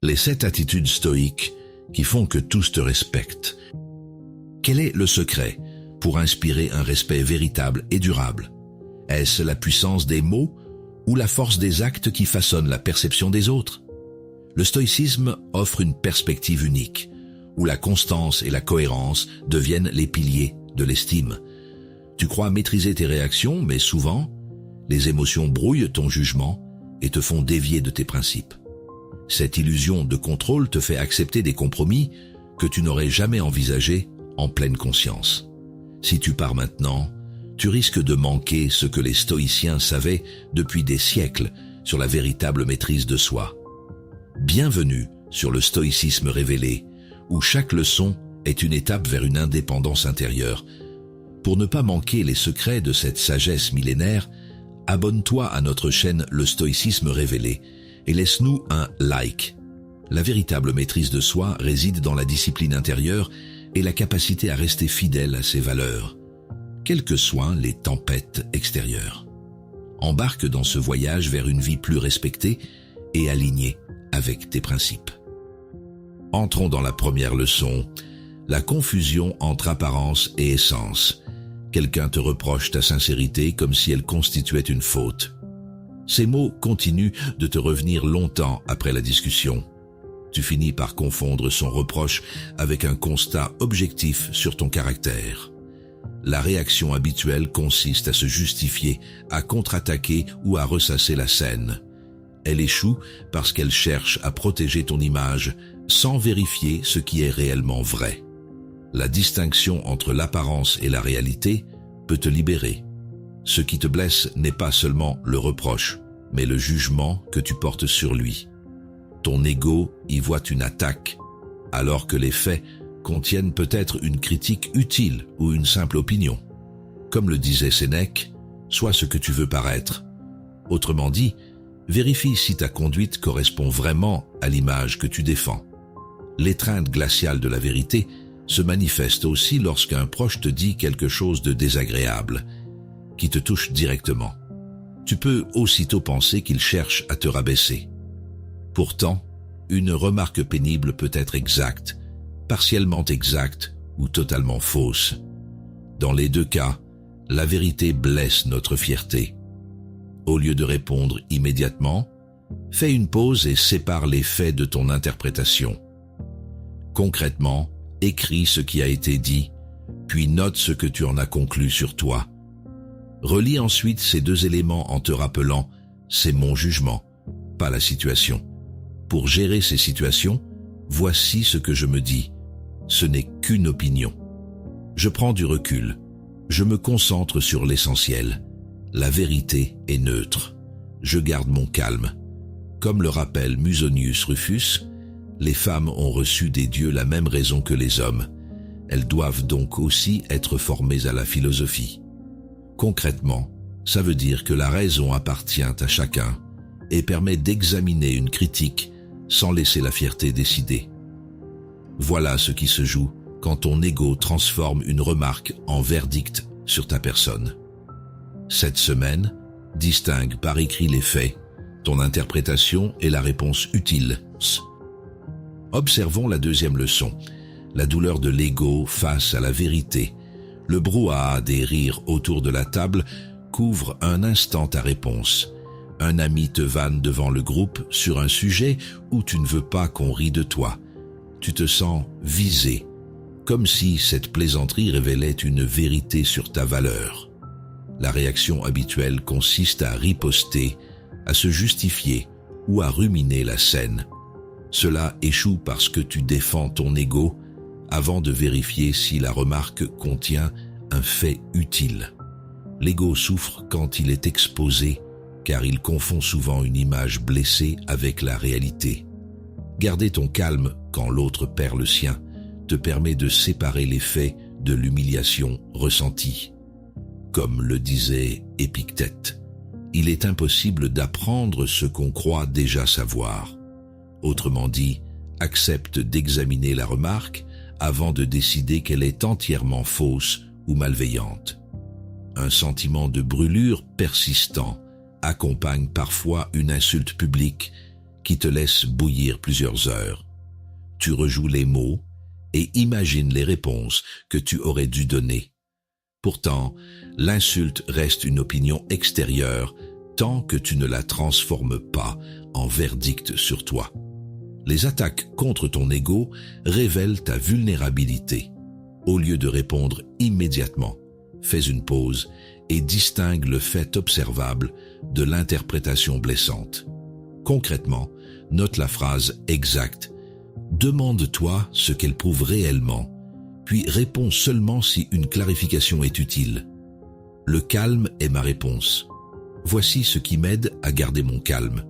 Les 7 attitudes stoïques qui font que tous te respectent. Quel est le secret pour inspirer un respect véritable et durable? Est-ce la puissance des mots ou la force des actes qui façonnent la perception des autres? Le stoïcisme offre une perspective unique, où la constance et la cohérence deviennent les piliers de l'estime. Tu crois maîtriser tes réactions, mais souvent, les émotions brouillent ton jugement et te font dévier de tes principes. Cette illusion de contrôle te fait accepter des compromis que tu n'aurais jamais envisagés en pleine conscience. Si tu pars maintenant, tu risques de manquer ce que les stoïciens savaient depuis des siècles sur la véritable maîtrise de soi. Bienvenue sur le stoïcisme révélé, où chaque leçon est une étape vers une indépendance intérieure. Pour ne pas manquer les secrets de cette sagesse millénaire, abonne-toi à notre chaîne Le Stoïcisme Révélé et laisse-nous un like. La véritable maîtrise de soi réside dans la discipline intérieure et la capacité à rester fidèle à ses valeurs, quelles que soient les tempêtes extérieures. Embarque dans ce voyage vers une vie plus respectée et alignée avec tes principes. Entrons dans la première leçon, la confusion entre apparence et essence. Quelqu'un te reproche ta sincérité comme si elle constituait une faute. Ces mots continuent de te revenir longtemps après la discussion. Tu finis par confondre son reproche avec un constat objectif sur ton caractère. La réaction habituelle consiste à se justifier, à contre-attaquer ou à ressasser la scène. Elle échoue parce qu'elle cherche à protéger ton image sans vérifier ce qui est réellement vrai. La distinction entre l'apparence et la réalité peut te libérer. Ce qui te blesse n'est pas seulement le reproche, mais le jugement que tu portes sur lui. Ton ego y voit une attaque, alors que les faits contiennent peut-être une critique utile ou une simple opinion. Comme le disait Sénèque, sois ce que tu veux paraître. Autrement dit, vérifie si ta conduite correspond vraiment à l'image que tu défends. L'étreinte glaciale de la vérité se manifeste aussi lorsqu'un proche te dit quelque chose de désagréable, qui te touche directement. Tu peux aussitôt penser qu'il cherche à te rabaisser. Pourtant, une remarque pénible peut être exacte, partiellement exacte ou totalement fausse. Dans les deux cas, la vérité blesse notre fierté. Au lieu de répondre immédiatement, fais une pause et sépare les faits de ton interprétation. Concrètement, écris ce qui a été dit, puis note ce que tu en as conclu sur toi. Relis ensuite ces 2 éléments en te rappelant « c'est mon jugement, pas la situation ». Pour gérer ces situations, voici ce que je me dis. Ce n'est qu'une opinion. Je prends du recul. Je me concentre sur l'essentiel. La vérité est neutre. Je garde mon calme. Comme le rappelle Musonius Rufus, les femmes ont reçu des dieux la même raison que les hommes. Elles doivent donc aussi être formées à la philosophie. Concrètement, ça veut dire que la raison appartient à chacun et permet d'examiner une critique sans laisser la fierté décider. Voilà ce qui se joue quand ton ego transforme une remarque en verdict sur ta personne. Cette semaine, distingue par écrit les faits, ton interprétation et la réponse utile. Observons la deuxième leçon, la douleur de l'ego face à la vérité. Le brouhaha des rires autour de la table couvre un instant ta réponse. Un ami te vanne devant le groupe sur un sujet où tu ne veux pas qu'on rie de toi. Tu te sens visé, comme si cette plaisanterie révélait une vérité sur ta valeur. La réaction habituelle consiste à riposter, à se justifier ou à ruminer la scène. Cela échoue parce que tu défends ton ego avant de vérifier si la remarque contient un fait utile. L'ego souffre quand il est exposé, car il confond souvent une image blessée avec la réalité. Garder ton calme quand l'autre perd le sien te permet de séparer les faits de l'humiliation ressentie. Comme le disait Épictète, il est impossible d'apprendre ce qu'on croit déjà savoir. Autrement dit, accepte d'examiner la remarque avant de décider qu'elle est entièrement fausse ou malveillante. Un sentiment de brûlure persistant accompagne parfois une insulte publique qui te laisse bouillir plusieurs heures. Tu rejoues les mots et imagines les réponses que tu aurais dû donner. Pourtant, l'insulte reste une opinion extérieure tant que tu ne la transformes pas en verdict sur toi. Les attaques contre ton ego révèlent ta vulnérabilité. Au lieu de répondre immédiatement, fais une pause et distingue le fait observable de l'interprétation blessante. Concrètement, note la phrase exacte. Demande-toi ce qu'elle prouve réellement, puis réponds seulement si une clarification est utile. Le calme est ma réponse. Voici ce qui m'aide à garder mon calme.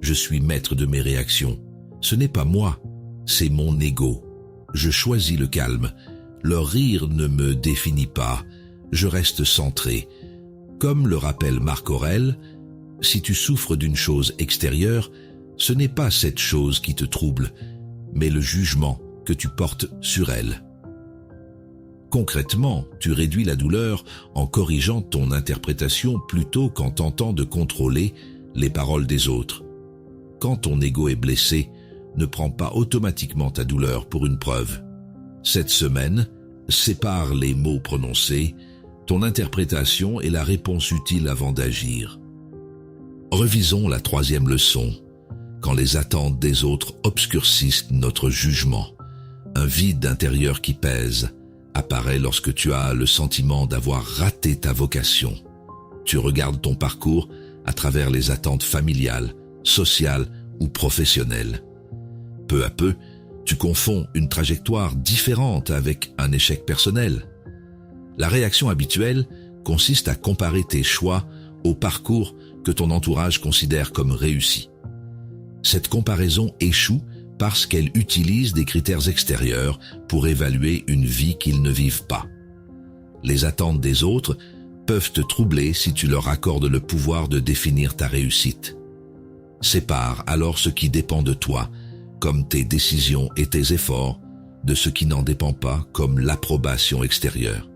Je suis maître de mes réactions. Ce n'est pas moi, c'est mon ego. Je choisis le calme. Leur rire ne me définit pas. Je reste centré. Comme le rappelle Marc Aurèle, si tu souffres d'une chose extérieure, ce n'est pas cette chose qui te trouble, mais le jugement que tu portes sur elle. Concrètement, tu réduis la douleur en corrigeant ton interprétation plutôt qu'en tentant de contrôler les paroles des autres. Quand ton ego est blessé, ne prends pas automatiquement ta douleur pour une preuve. Cette semaine, sépare les mots prononcés, ton interprétation et la réponse utile avant d'agir. Revisons la 3e leçon. Quand les attentes des autres obscurcissent notre jugement, un vide intérieur qui pèse apparaît lorsque tu as le sentiment d'avoir raté ta vocation. Tu regardes ton parcours à travers les attentes familiales, sociales ou professionnelles. Peu à peu, tu confonds une trajectoire différente avec un échec personnel. La réaction habituelle consiste à comparer tes choix au parcours que ton entourage considère comme réussi. Cette comparaison échoue parce qu'elle utilise des critères extérieurs pour évaluer une vie qu'ils ne vivent pas. Les attentes des autres peuvent te troubler si tu leur accordes le pouvoir de définir ta réussite. Sépare alors ce qui dépend de toi, comme tes décisions et tes efforts, de ce qui n'en dépend pas, comme l'approbation extérieure.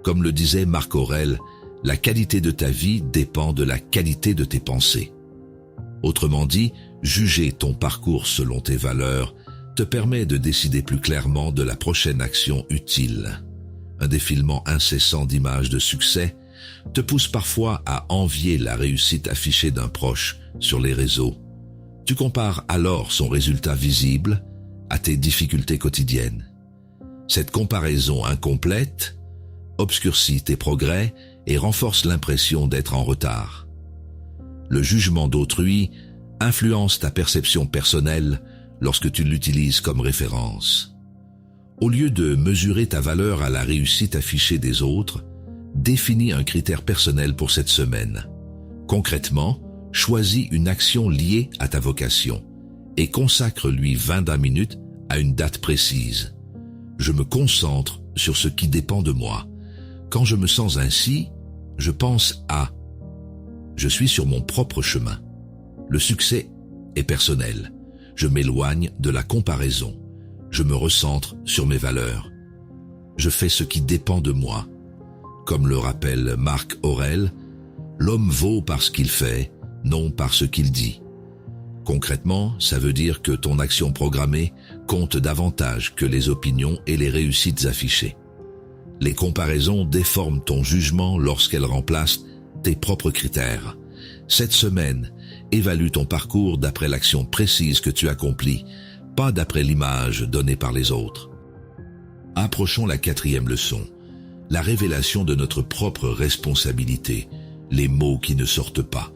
Comme le disait Marc Aurèle, la qualité de ta vie dépend de la qualité de tes pensées. Autrement dit, juger ton parcours selon tes valeurs te permet de décider plus clairement de la prochaine action utile. Un défilement incessant d'images de succès te pousse parfois à envier la réussite affichée d'un proche sur les réseaux. Tu compares alors son résultat visible à tes difficultés quotidiennes. Cette comparaison incomplète obscurcit tes progrès et renforce l'impression d'être en retard. Le jugement d'autrui influence ta perception personnelle lorsque tu l'utilises comme référence. Au lieu de mesurer ta valeur à la réussite affichée des autres, définis un critère personnel pour cette semaine. Concrètement, choisis une action liée à ta vocation et consacre-lui 20 minutes à une date précise. Je me concentre sur ce qui dépend de moi. Quand je me sens ainsi, je pense à « Je suis sur mon propre chemin ». Le succès est personnel. Je m'éloigne de la comparaison. Je me recentre sur mes valeurs. Je fais ce qui dépend de moi. Comme le rappelle Marc Aurèle, l'homme vaut par ce qu'il fait, non par ce qu'il dit. Concrètement, ça veut dire que ton action programmée compte davantage que les opinions et les réussites affichées. Les comparaisons déforment ton jugement lorsqu'elles remplacent tes propres critères. Cette semaine, évalue ton parcours d'après l'action précise que tu accomplis, pas d'après l'image donnée par les autres. Approchons la 4e leçon, la révélation de notre propre responsabilité, les mots qui ne sortent pas.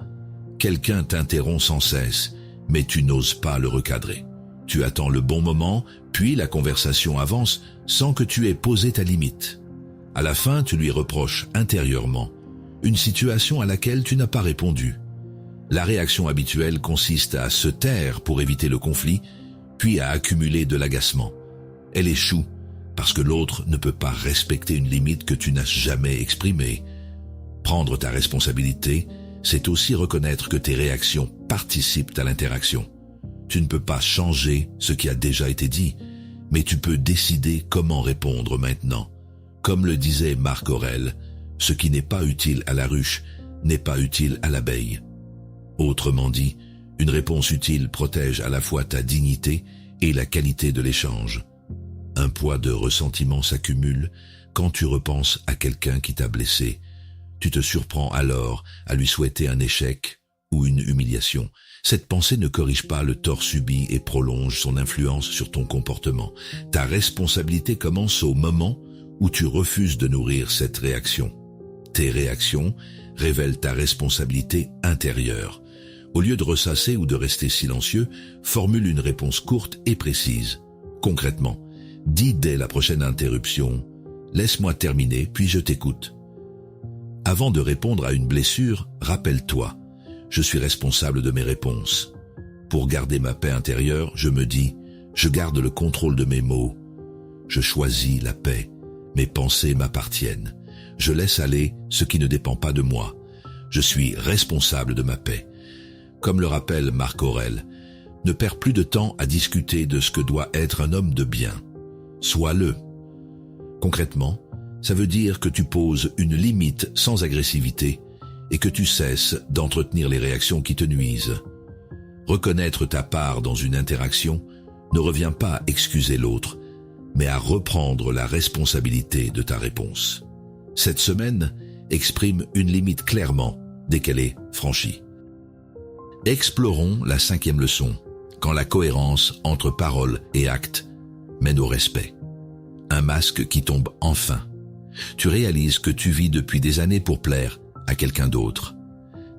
Quelqu'un t'interrompt sans cesse, mais tu n'oses pas le recadrer. Tu attends le bon moment, puis la conversation avance sans que tu aies posé ta limite. À la fin, tu lui reproches intérieurement une situation à laquelle tu n'as pas répondu. La réaction habituelle consiste à se taire pour éviter le conflit, puis à accumuler de l'agacement. Elle échoue parce que l'autre ne peut pas respecter une limite que tu n'as jamais exprimée. Prendre ta responsabilité, c'est aussi reconnaître que tes réactions participent à l'interaction. Tu ne peux pas changer ce qui a déjà été dit, mais tu peux décider comment répondre maintenant. Comme le disait Marc Aurèle, ce qui n'est pas utile à la ruche n'est pas utile à l'abeille. Autrement dit, Une réponse utile protège à la fois ta dignité et la qualité de l'échange. Un poids de ressentiment s'accumule quand tu repenses à quelqu'un qui t'a blessé. Tu te surprends alors à lui souhaiter un échec ou une humiliation. Cette pensée ne corrige pas le tort subi et prolonge son influence sur ton comportement. Ta responsabilité commence au moment où tu refuses de nourrir cette réaction. Tes réactions révèlent ta responsabilité intérieure. Au lieu de ressasser ou de rester silencieux, formule une réponse courte et précise. Concrètement, dis dès la prochaine interruption « Laisse-moi terminer, puis je t'écoute ». Avant de répondre à une blessure, rappelle-toi « Je suis responsable de mes réponses ». Pour garder ma paix intérieure, je me dis « Je garde le contrôle de mes mots ». Je choisis la paix. Mes pensées m'appartiennent. Je laisse aller ce qui ne dépend pas de moi. Je suis responsable de ma paix. Comme le rappelle Marc Aurèle, ne perds plus de temps à discuter de ce que doit être un homme de bien. Sois-le. Concrètement, ça veut dire que tu poses une limite sans agressivité et que tu cesses d'entretenir les réactions qui te nuisent. Reconnaître ta part dans une interaction ne revient pas à excuser l'autre, mais à reprendre la responsabilité de ta réponse. Cette semaine, exprime une limite clairement dès qu'elle est franchie. Explorons la 5e leçon, quand la cohérence entre parole et acte mène au respect. Un masque qui tombe enfin. Tu réalises que tu vis depuis des années pour plaire à quelqu'un d'autre.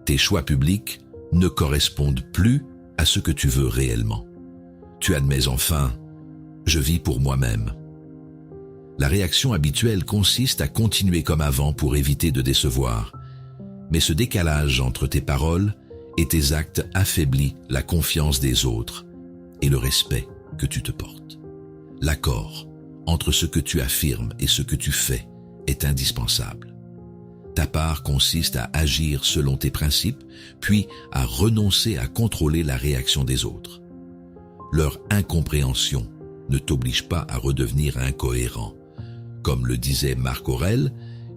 Tes choix publics ne correspondent plus à ce que tu veux réellement. Tu admets enfin « je vis pour moi-même ». La réaction habituelle consiste à continuer comme avant pour éviter de décevoir. Mais ce décalage entre tes paroles et tes actes affaiblit la confiance des autres et le respect que tu te portes. L'accord entre ce que tu affirmes et ce que tu fais est indispensable. Ta part consiste à agir selon tes principes, puis à renoncer à contrôler la réaction des autres. Leur incompréhension ne t'oblige pas à redevenir incohérent. Comme le disait Marc Aurèle,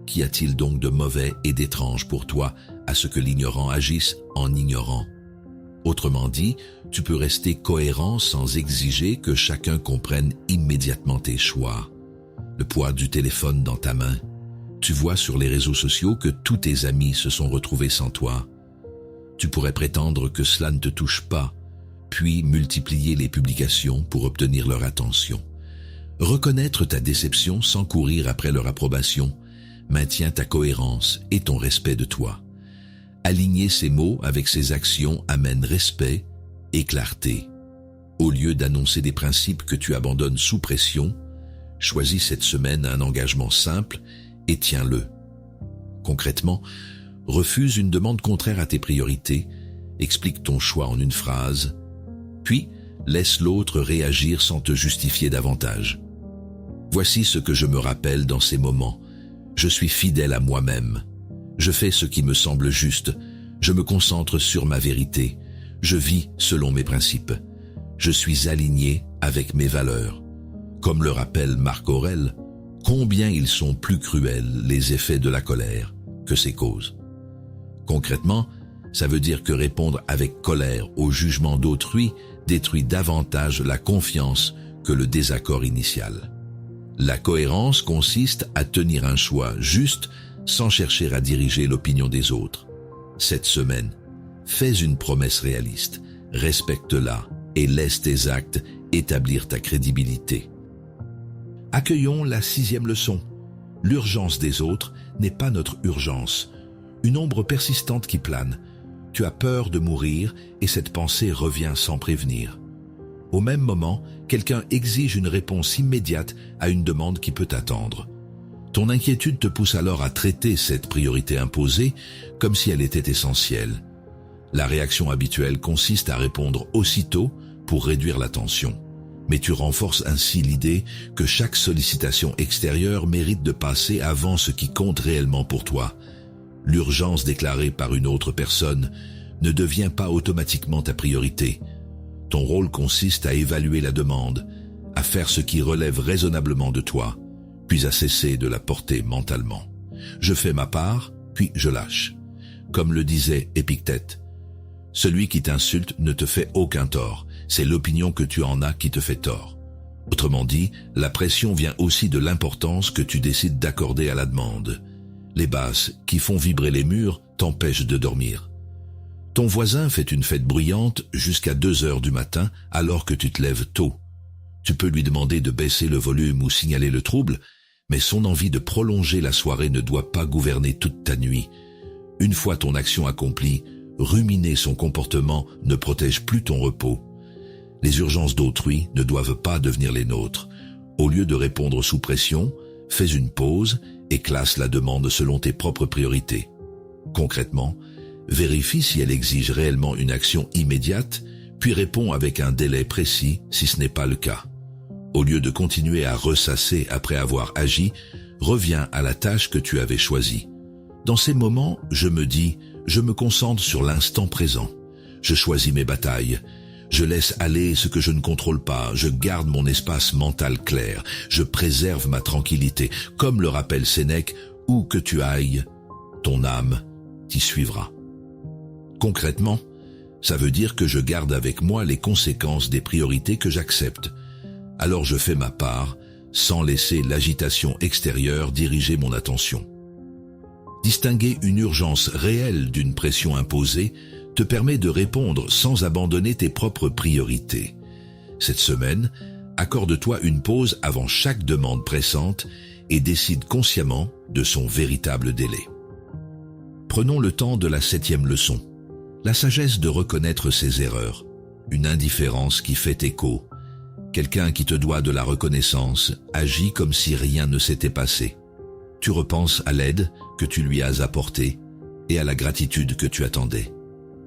qu'y a-t-il donc de mauvais et d'étrange pour toi à ce que l'ignorant agisse en ignorant? Autrement dit, tu peux rester cohérent sans exiger que chacun comprenne immédiatement tes choix. Le poids du téléphone dans ta main. Tu vois sur les réseaux sociaux que tous tes amis se sont retrouvés sans toi. Tu pourrais prétendre que cela ne te touche pas, puis multiplier les publications pour obtenir leur attention. Reconnaître ta déception sans courir après leur approbation maintient ta cohérence et ton respect de toi. Aligner ces mots avec ces actions amène respect et clarté. Au lieu d'annoncer des principes que tu abandonnes sous pression, choisis cette semaine un engagement simple et tiens-le. Concrètement, refuse une demande contraire à tes priorités, explique ton choix en une phrase, puis laisse l'autre réagir sans te justifier davantage. Voici ce que je me rappelle dans ces moments. Je suis fidèle à moi-même. Je fais ce qui me semble juste. Je me concentre sur ma vérité. Je vis selon mes principes. Je suis aligné avec mes valeurs. Comme le rappelle Marc Aurèle, combien ils sont plus cruels les effets de la colère que ses causes. Concrètement, ça veut dire que répondre avec colère au jugement d'autrui détruit davantage la confiance que le désaccord initial. La cohérence consiste à tenir un choix juste sans chercher à diriger l'opinion des autres. Cette semaine, fais une promesse réaliste, respecte-la et laisse tes actes établir ta crédibilité. Accueillons la 6e leçon. L'urgence des autres n'est pas notre urgence. Une ombre persistante qui plane. Tu as peur de mourir et cette pensée revient sans prévenir. Au même moment, quelqu'un exige une réponse immédiate à une demande qui peut attendre. Ton inquiétude te pousse alors à traiter cette priorité imposée comme si elle était essentielle. La réaction habituelle consiste à répondre aussitôt pour réduire la tension. Mais tu renforces ainsi l'idée que chaque sollicitation extérieure mérite de passer avant ce qui compte réellement pour toi. L'urgence déclarée par une autre personne ne devient pas automatiquement ta priorité. Ton rôle consiste à évaluer la demande, à faire ce qui relève raisonnablement de toi, puis à cesser de la porter mentalement. Je fais ma part, puis je lâche. Comme le disait Épictète, Celui qui t'insulte ne te fait aucun tort, c'est l'opinion que tu en as qui te fait tort. Autrement dit, la pression vient aussi de l'importance que tu décides d'accorder à la demande. Les basses qui font vibrer les murs t'empêchent de dormir. Ton voisin fait une fête bruyante jusqu'à 2 heures du matin alors que tu te lèves tôt. Tu peux lui demander de baisser le volume ou signaler le trouble, mais son envie de prolonger la soirée ne doit pas gouverner toute ta nuit. Une fois ton action accomplie, ruminer son comportement ne protège plus ton repos. Les urgences d'autrui ne doivent pas devenir les nôtres. Au lieu de répondre sous pression, fais une pause et classe la demande selon tes propres priorités. Concrètement, vérifie si elle exige réellement une action immédiate, puis réponds avec un délai précis si ce n'est pas le cas. Au lieu de continuer à ressasser après avoir agi, reviens à la tâche que tu avais choisie. Dans ces moments, je me dis, je me concentre sur l'instant présent. Je choisis mes batailles. Je laisse aller ce que je ne contrôle pas. Je garde mon espace mental clair. Je préserve ma tranquillité. Comme le rappelle Sénèque, où que tu ailles, ton âme t'y suivra. Concrètement, ça veut dire que je garde avec moi les conséquences des priorités que j'accepte. Alors je fais ma part, sans laisser l'agitation extérieure diriger mon attention. Distinguer une urgence réelle d'une pression imposée te permet de répondre sans abandonner tes propres priorités. Cette semaine, accorde-toi une pause avant chaque demande pressante et décide consciemment de son véritable délai. Prenons le temps de la 7e leçon. La sagesse de reconnaître ses erreurs. Une indifférence qui fait écho. Quelqu'un qui te doit de la reconnaissance agit comme si rien ne s'était passé. Tu repenses à l'aide que tu lui as apportée et à la gratitude que tu attendais.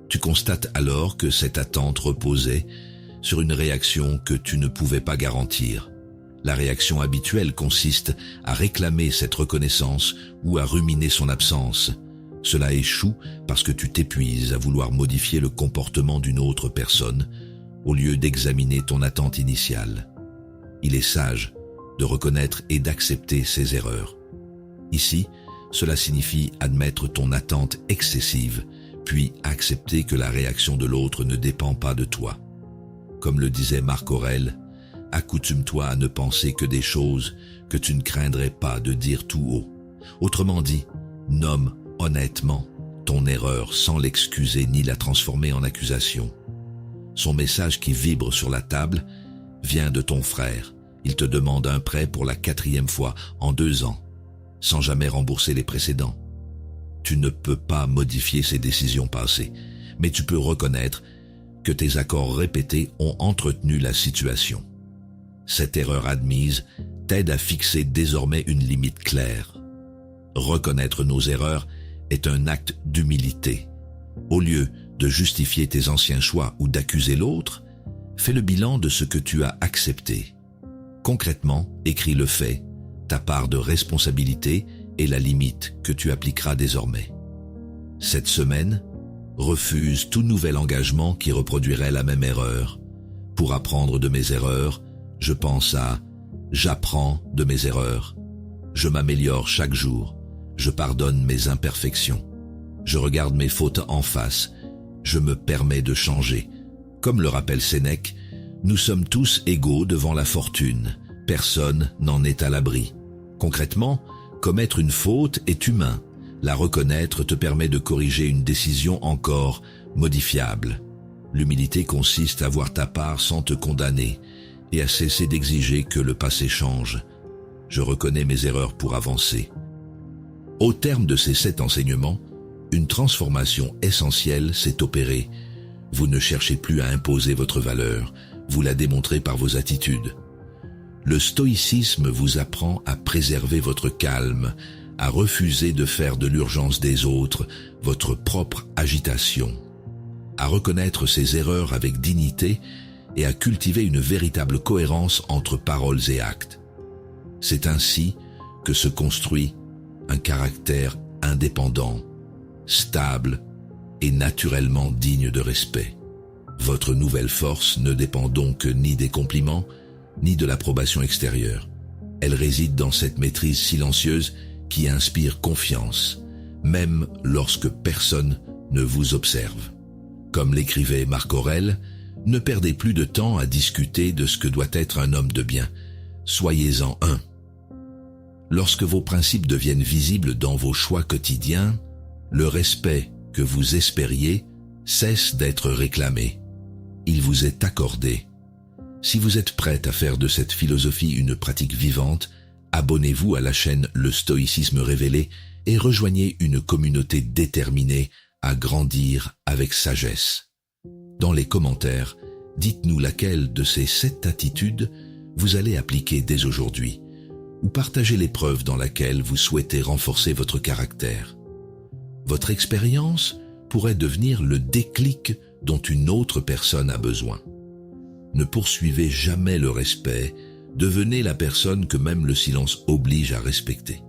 Tu constates alors que cette attente reposait sur une réaction que tu ne pouvais pas garantir. La réaction habituelle consiste à réclamer cette reconnaissance ou à ruminer son absence. Cela échoue parce que tu t'épuises à vouloir modifier le comportement d'une autre personne au lieu d'examiner ton attente initiale. Il est sage de reconnaître et d'accepter ses erreurs. Ici, cela signifie admettre ton attente excessive, puis accepter que la réaction de l'autre ne dépend pas de toi. Comme le disait Marc Aurèle, accoutume-toi à ne penser que des choses que tu ne craindrais pas de dire tout haut. Autrement dit, nomme honnêtement ton erreur sans l'excuser ni la transformer en accusation. Son message qui vibre sur la table vient de ton frère. Il te demande un prêt pour la 4e fois en 2 ans, sans jamais rembourser les précédents. Tu ne peux pas modifier ses décisions passées, mais tu peux reconnaître que tes accords répétés ont entretenu la situation. Cette erreur admise t'aide à fixer désormais une limite claire. Reconnaître nos erreurs est un acte d'humilité. Au lieu de justifier tes anciens choix ou d'accuser l'autre, fais le bilan de ce que tu as accepté. Concrètement, écris le fait, ta part de responsabilité et la limite que tu appliqueras désormais. Cette semaine, refuse tout nouvel engagement qui reproduirait la même erreur. Pour apprendre de mes erreurs, je pense à « j'apprends de mes erreurs ». Je m'améliore chaque jour. Je pardonne mes imperfections. Je regarde mes fautes en face. Je me permets de changer. Comme le rappelle Sénèque, nous sommes tous égaux devant la fortune. Personne n'en est à l'abri. Concrètement, commettre une faute est humain. La reconnaître te permet de corriger une décision encore modifiable. L'humilité consiste à voir ta part sans te condamner et à cesser d'exiger que le passé change. Je reconnais mes erreurs pour avancer. Au terme de ces 7 enseignements, une transformation essentielle s'est opérée. Vous ne cherchez plus à imposer votre valeur, vous la démontrez par vos attitudes. Le stoïcisme vous apprend à préserver votre calme, à refuser de faire de l'urgence des autres votre propre agitation, à reconnaître ses erreurs avec dignité et à cultiver une véritable cohérence entre paroles et actes. C'est ainsi que se construit un caractère indépendant, stable et naturellement digne de respect. Votre nouvelle force ne dépend donc ni des compliments, ni de l'approbation extérieure. Elle réside dans cette maîtrise silencieuse qui inspire confiance, même lorsque personne ne vous observe. Comme l'écrivait Marc Aurèle, ne perdez plus de temps à discuter de ce que doit être un homme de bien. Soyez-en un. Lorsque vos principes deviennent visibles dans vos choix quotidiens, le respect que vous espériez cesse d'être réclamé. Il vous est accordé. Si vous êtes prête à faire de cette philosophie une pratique vivante, abonnez-vous à la chaîne Le Stoïcisme Révélé et rejoignez une communauté déterminée à grandir avec sagesse. Dans les commentaires, dites-nous laquelle de ces 7 attitudes vous allez appliquer dès aujourd'hui, ou partagez l'épreuve dans laquelle vous souhaitez renforcer votre caractère. Votre expérience pourrait devenir le déclic dont une autre personne a besoin. Ne poursuivez jamais le respect, devenez la personne que même le silence oblige à respecter.